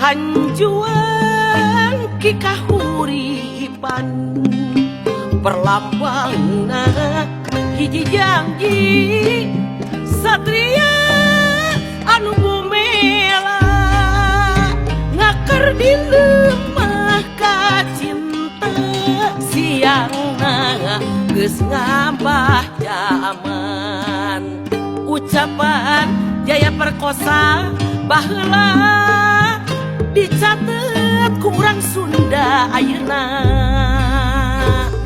Hanjuan kikahuripan perlambangna hiji janji satria anu bumela ngakar di lemah kacinta siangna geus ngambah zaman ucapan jaya perkosa baheula dicatet ku urang Sunda ayeuna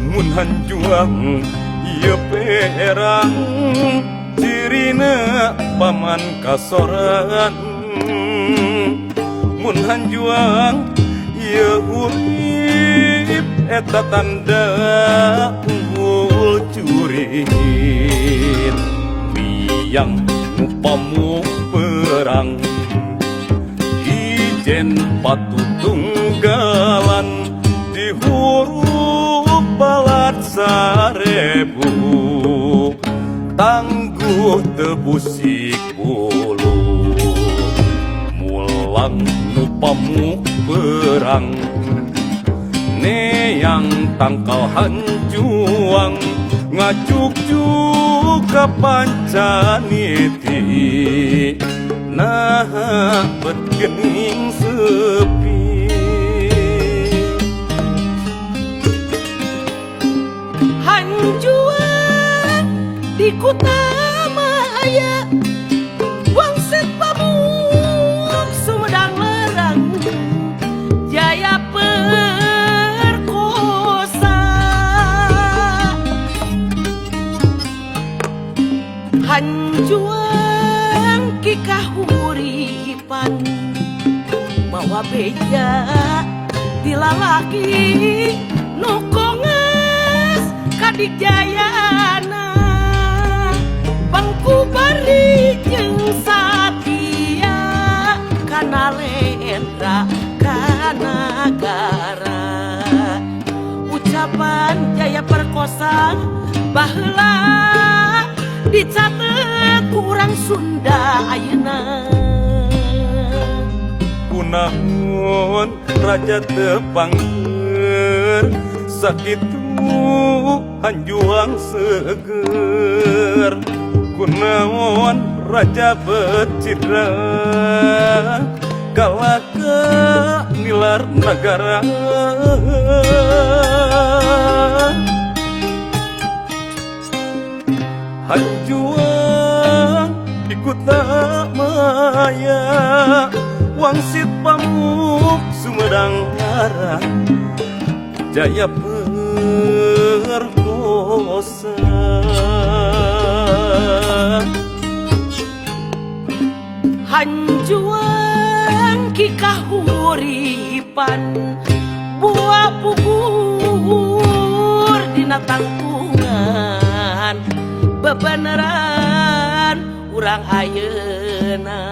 mun hanjuang ieu perang cirina paman kasoran mun hanjuang ieu urip eta tanda unggul curin biang nu pamuh perang ijen patutunggalan di huruf balat sarebu tangguh tebusik bulu mulang nu pamuh perang neang tangkal hanjuang ngacuk-cuk ka pancaniti nah bet geuning sepi hanjuan di Kutamaya wangsit pamuk Sumedang Lerang jaya perkosa hanjuan kikahuripan mawa beja dilalaki nu konges kadijayana bangku bari jeung satia kana lendra kana negara ucapan jaya perkosa baheula dicatet ku urang Sunda ayeuna kunaon raja teu panggeur sakitu hanjuang seger kunaon raja becidra kalaka nilar nagara hanjuang di Kutamaya wangsit pamuk Sumedang Lerang jaya perkosa hanjuang kikahuripan buah pugur dina tangkungan bebeneran urang ayeuna